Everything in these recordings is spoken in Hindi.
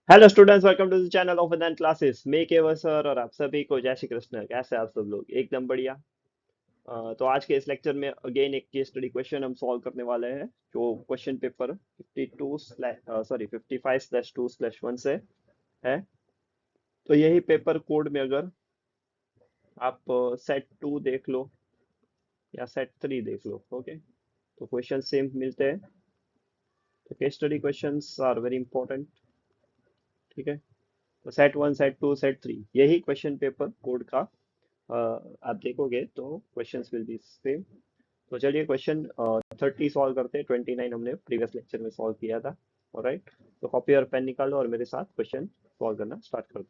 Hello students, welcome to the channel of Vedant Classes. मैं केवल सर और आप सभी को जय श्री कृष्ण। कैसे हैं आप सब लोग? एकदम बढ़िया। तो आज के इस लेक्चर में अगेन एक केस स्टडी क्वेश्चन हम सॉल्व करने वाले हैं, जो क्वेश्चन पेपर 55/2/1 से है। तो यही पेपर कोड में अगर आप सेट 2 देख लो या सेट 3 देख लो, ओके, तो क्वेश्चन सेम मिलते हैं। तो case study questions are very important. ठीक है। तो सेट 1, सेट 2, सेट 3 यही क्वेश्चन पेपर कोड का आप देखोगे तो क्वेश्चंस विल बी सेम। तो चलिए क्वेश्चन 30 सॉल्व करते हैं। 29 हमने प्रीवियस लेक्चर में सॉल्व किया था। ऑलराइट, तो कॉपी और पेन निकालो और मेरे साथ क्वेश्चन सॉल्व करना स्टार्ट कर दो।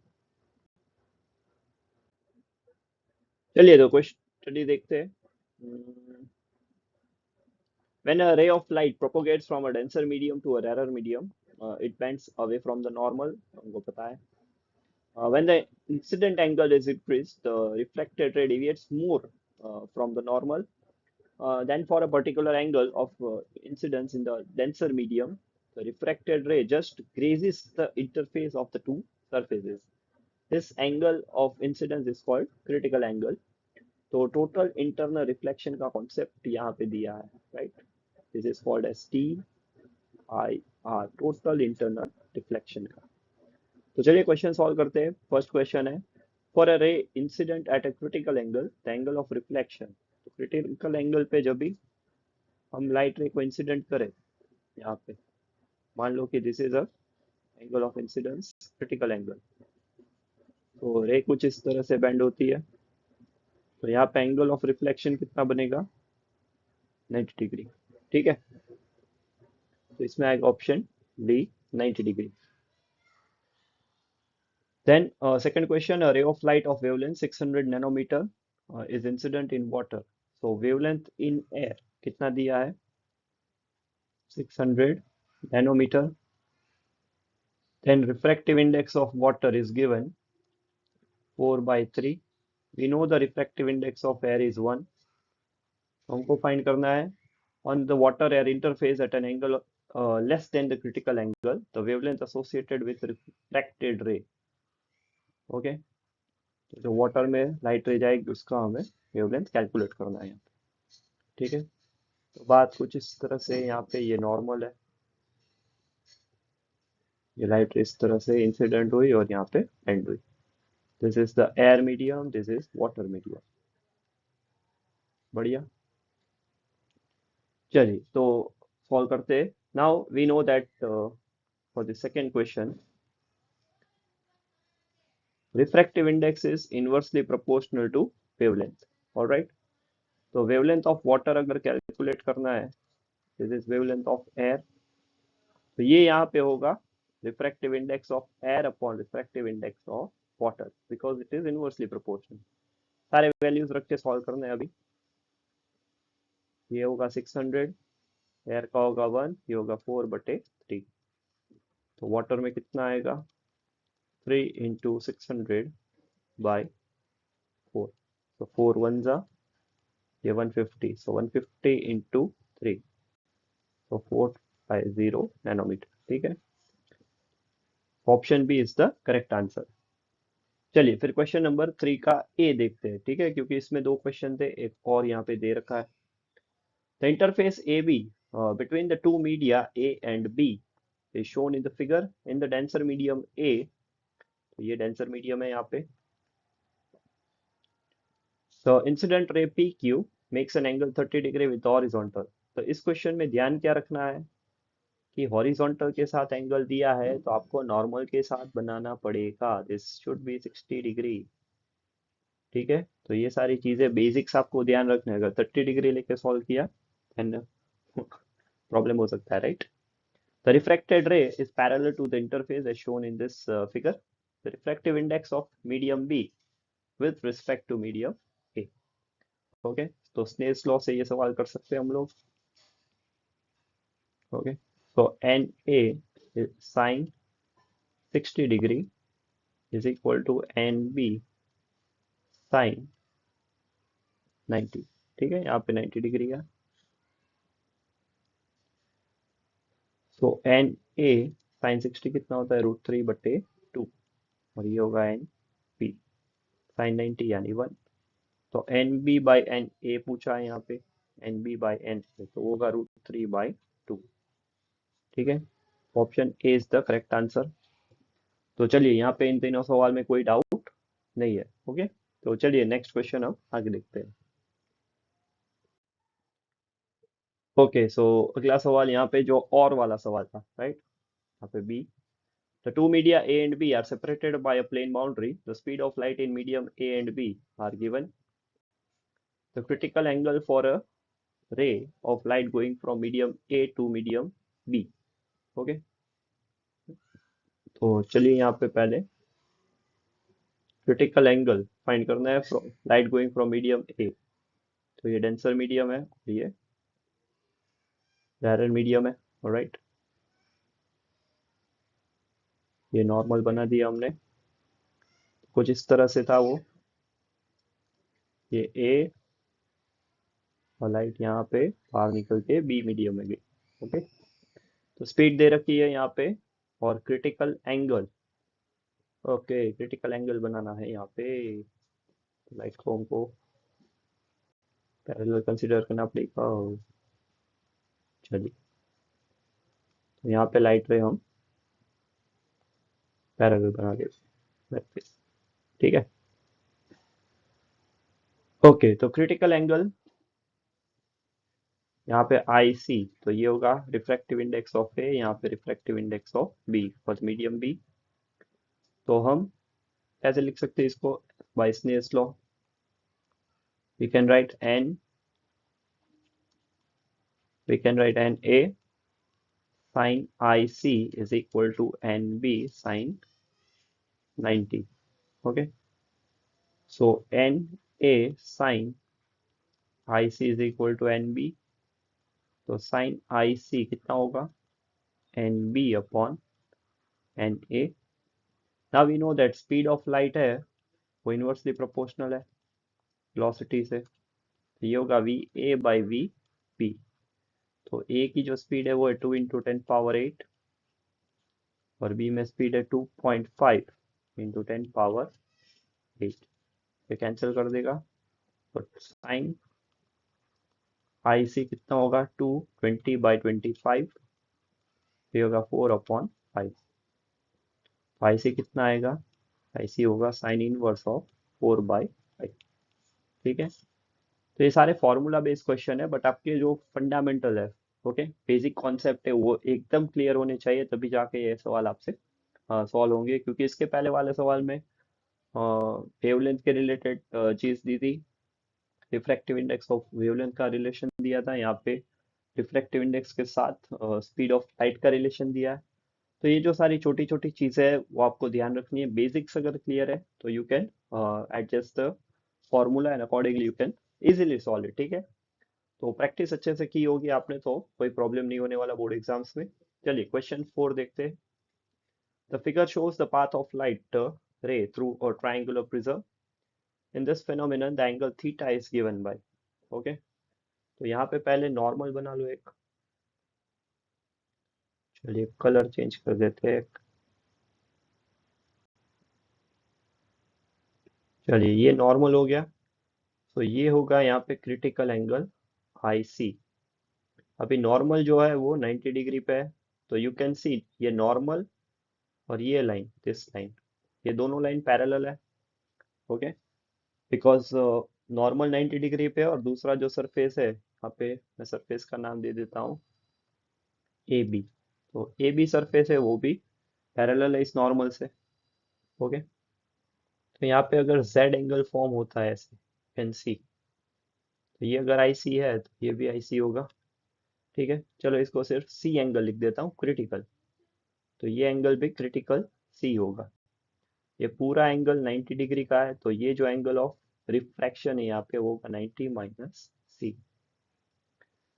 चलिए तो क्वेश्चन स्टडी देखते हैं। When a ray of light propagates from a denser medium to a rarer medium, it bends away from the normal, हमको पता है। When the incident angle is increased, the reflected ray deviates more from the normal. Then for a particular angle of incidence in the denser medium, the refracted ray just grazes the interface of the two surfaces. This angle of incidence is called critical angle. तो total internal reflection का concept यहाँ पे दिया है, right? This is called as TIR, total internal reflection का। तो चलिए क्वेश्चन सॉल्व करते हैं। फर्स्ट क्वेश्चन है, for a ray incident at a critical angle the angle of reflection. तो क्रिटिकल एंगल पे जब भी हम लाइट रे को इंसिडेंट करें, यहाँ पे मान लो कि this is a angle of incidence, critical angle. तो रे कुछ इस तरह से बेंड होती है, तो यहाँ पे एंगल ऑफ रिफ्लेक्शन कितना बनेगा? 90 डिग्री। ठीक है, तो इसमें आएगा option D, 90 degree. Then second question, a ray of light of wavelength 600 nanometer is incident in water. So wavelength in air कितना दिया है? 600 nanometer. Then refractive index of water is given 4/3. We know the refractive index of air is 1. हमको फाइंड करना है on the water air interface at an angle less than the critical angle, the wavelength associated with refracted ray. Okay, तो जो वाटर में लाइट रे जाएगी उसका हमें वेवलेंथ कैलकुलेट करना है यहाँ पे। ठीक है, तो बात कुछ इस तरह से, यहाँ पे ये नॉर्मल है, ये लाइट रे इस तरह से इंसिडेंट हुई और यहाँ पे एंड हुई। This is the air medium, this is water medium. बढ़िया। चलिए तो सॉल्व करते हैं। Now we know that for the second question, refractive index is inversely proportional to wavelength. Alright, तो वेवलेंथ ऑफ वाटर अगर कैलकुलेट करना है, this is wavelength of air, तो ये यहाँ पे होगा refractive index of air upon refractive index of water, because it is inversely proportional. सारे वैल्यूज रख के सॉल्व करना है अभी। ये होगा 600, एयर का होगा 1, ये होगा 4/3। तो वाटर में कितना आएगा? 3 into 600/4। तो 4 1 जा, ये 150, सो 150 into 3, तो 450 नैनोमीटर। ठीक है, option B is the correct answer. चलिए फिर क्वेश्चन नंबर 3 का ए देखते हैं। ठीक है, क्योंकि इसमें दो क्वेश्चन थे, एक और यहाँ पे दे रखा है। The interface A B between the two media A and B is shown in the figure. In the denser medium A, तो ये denser medium है यहाँ पे, the incident ray PQ makes an angle 30 degree with the horizontal. तो इस क्वेश्चन में ध्यान क्या रखना है कि हॉरिजॉन्टल के साथ एंगल दिया है तो आपको नॉर्मल के साथ बनाना पड़ेगा, दिस शुड बी 60 डिग्री। ठीक है, तो ये सारी चीजें बेसिक्स आपको ध्यान रखना है। अगर 30 डिग्री लेके सॉल्व किया एंड प्रॉब्लम हो सकता है, right? The refracted ray is parallel to the interface as shown in this figure. The refractive index of medium B with respect to medium A. Okay, तो स्नेल्स लॉ से ये सवाल कर सकते हैं हम लोग। Okay, so NA is sin 60 degree is equal to NB sin 90। ठीक है, यहाँ पे 90 डिग्री है। So NA साइन 60 कितना होता है, √3/2, और ये होगा एन बी, साइन 90 यानी 1। तो n B by n A पूछा है यहाँ पे, n B by n A, तो वो होगा √3/2। ठीक है, option A is the correct answer. तो चलिए यहाँ पे इन तीनों सवाल में कोई डाउट नहीं है। ओके, तो चलिए नेक्स्ट क्वेश्चन हम आगे देखते हैं। ओके, सो अगला सवाल यहाँ पे जो और वाला सवाल था, राइट, यहाँ पे B. The two media A and B are separated by a plane boundary. The speed of light in medium A and B are given. The critical angle for a ray of light going from medium A to medium B. Okay, तो चलिए यहाँ पे पहले क्रिटिकल एंगल फाइंड करना है from light going from medium ए। तो ये डेंसर मीडियम है, ये रैरर मीडियम है, राइट। ये नॉर्मल बना दिया हमने, कुछ इस तरह से था वो, ये ए और लाइट यहाँ पे बाहर निकल के बी मीडियम में गई। ओके, तो स्पीड दे रखी है यहाँ पे, और critical angle, okay critical angle बनाना है यहाँ पे, लाइट को हमको पैरेलल कंसीडर करना पड़ेगा। चलिए, तो यहाँ पे लाइट रे हम पैरेलल बना देते, ठीक है। ओके, तो क्रिटिकल एंगल यहाँ पे आई सी, तो ये होगा रिफ्रैक्टिव इंडेक्स ऑफ ए, यहाँ पे refractive index of B for medium B. तो हम कैसे लिख सकते हैं इसको, by Snell's law we can write n, we can write n a sin ic is equal to n b sin 90. Okay, so n a sin ic is equal to n b, तो sin ic कितना होगा, n b upon n a। now we know that speed of light है वो इनवर्सली प्रोपोर्शनल है वेलोसिटी से, तो ये होगा v a by v b। तो a की जो स्पीड है वो है 2 इंटू 10⁻8, और b में स्पीड है 2.5 इंटू 10⁻8, ये कैंसिल कर देगा। तो साइन आई सी कितना होगा, 220/25, ये होगा 4/5। आई सी कितना आएगा, आई सी होगा साइन इनवर्स ऑफ 4/5। ठीक है, तो ये सारे फॉर्मूला बेस्ड क्वेश्चन है, बट आपके जो फंडामेंटल है, ओके बेसिक कॉन्सेप्ट है, वो एकदम क्लियर होने चाहिए, तभी जाके ये सवाल आपसे सॉल्व होंगे। क्योंकि इसके पहले वाले सवाल में वेवलेंथ के रिलेटेड चीज दी थी, रिफ्रैक्टिव इंडेक्स ऑफ वेवलेंथ का रिलेशन दिया था, यहाँ पे रिफ्रैक्टिव इंडेक्स के साथ स्पीड ऑफ लाइट का रिलेशन दिया है। तो ये जो सारी छोटी छोटी चीजें है वो आपको ध्यान रखनी है। बेसिक्स अगर क्लियर है तो you can adjust the formula and accordingly you can easily solve it. ठीक है, तो प्रैक्टिस अच्छे से की होगी आपने तो कोई प्रॉब्लम नहीं होने वाला बोर्ड एग्जाम्स में। चलिए क्वेश्चन 4 देखते हैं। The figure shows the path of light रे through a triangular prism. In this phenomenon the angle theta is given by, okay. तो यहाँ पे पहले नॉर्मल बना लो एक, चलिए कलर चेंज कर देते हैं। चलिए ये नॉर्मल हो गया, तो ये होगा यहाँ पे क्रिटिकल एंगल आई सी। अभी नॉर्मल जो है वो 90 डिग्री पे है, तो यू कैन सी ये नॉर्मल और ये लाइन, दिस लाइन, ये दोनों लाइन पैरेलल है। ओके, बिकॉज नॉर्मल 90 डिग्री पे है, और दूसरा जो सरफेस है यहाँ पे मैं सरफेस का नाम दे देता हूँ ए बी। तो ए बी सरफेस है वो भी पैरेलल है इस नॉर्मल से। ओके, तो यहाँ पे अगर जेड एंगल फॉर्म होता है ऐसे, कैन सी, तो ये अगर आई सी है तो ये भी आई सी होगा। ठीक है, चलो इसको सिर्फ सी एंगल लिख देता हूँ क्रिटिकल, तो ये एंगल भी क्रिटिकल सी होगा। ये पूरा एंगल 90 डिग्री का है, तो ये जो एंगल ऑफ रिफ्रैक्शन है यहाँ पे वो होगा 90 माइनस सी।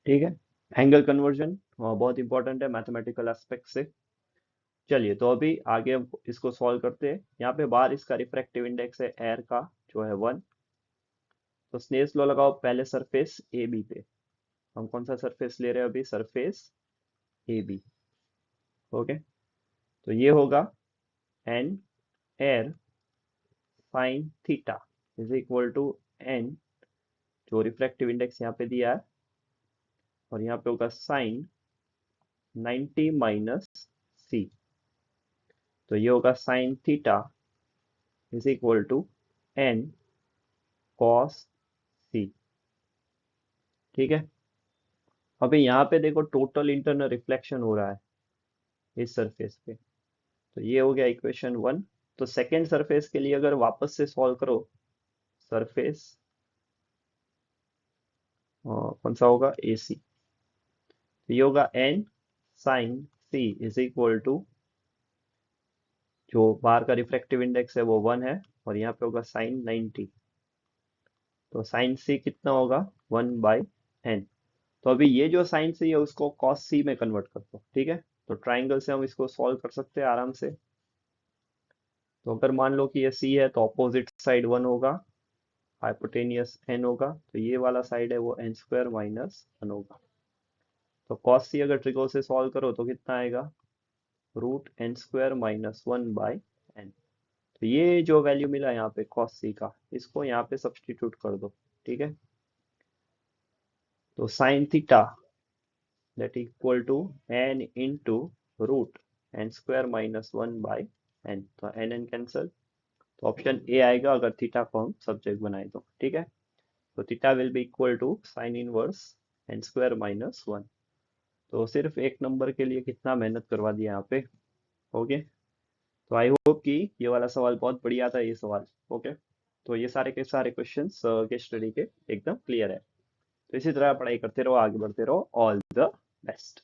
ठीक है, एंगल कन्वर्जन बहुत इंपॉर्टेंट है मैथमेटिकल एस्पेक्ट से। चलिए, तो अभी आगे हम इसको सॉल्व करते हैं। यहाँ पे बाहर इसका रिफ्रैक्टिव इंडेक्स है एयर का जो है 1। तो स्नेल्स लॉ लगाओ पहले सरफेस ए बी पे। हम कौन सा सरफेस ले रहे हैं अभी, सरफेस ए बी। ओके, तो ये होगा n air sine theta is equal to n, जो रिफ्रैक्टिव इंडेक्स यहाँ पे दिया है, और यहाँ पे होगा साइन 90 माइनस सी। तो ये होगा sine theta is equal to N cos C. ठीक है। अभी यहाँ पे देखो टोटल इंटरनल रिफ्लेक्शन हो रहा है इस सरफेस पे। तो ये हो गया इक्वेशन 1। तो सेकेंड सरफेस के लिए अगर वापस से सॉल्व करो, सरफेस कौन सा होगा, ए सी। तो ये होगा n sine C is equal to, जो बाहर का रिफ्रैक्टिव इंडेक्स है वो 1 है, और यहाँ पे होगा साइन 90। तो साइन सी कितना होगा, 1/n। तो अभी ये जो साइन सी है उसको कॉस सी में कन्वर्ट कर दो। ठीक है। तो ट्राइंगल से हम इसको सॉल्व कर सकते हैं आराम से। तो अगर मान लो कि ये सी है तो ऑपोजिट साइड 1 होगा, हाइपोटेनियस n होगा, तो ये वाला साइड है वो n² माइनस 1 होगा। तो कॉस सी अगर ट्रिगो से सॉल्व करो तो कितना आएगा, √n² माइनस 1/n। तो ये जो वैल्यू मिला यहाँ पे कॉस सी का, इसको यहाँ पे सब्सटीट्यूट कर दो। ठीक है। तो sine theta that equal to n into √n² minus 1/n। तो n कैंसल, तो ऑप्शन ए आएगा अगर थीटा को हम सब्जेक्ट बनाए तो। ठीक है। तो theta will be equal to sine inverse n² minus 1। तो सिर्फ एक नंबर के लिए कितना मेहनत करवा दिया यहाँ पे। ओके। तो आई होप कि ये वाला सवाल बहुत बढ़िया था, ये सवाल। ओके। तो ये सारे के सारे क्वेश्चंस केस स्टडी के एकदम क्लियर है। तो इसी तरह पढ़ाई करते रहो, आगे बढ़ते रहो। All the best.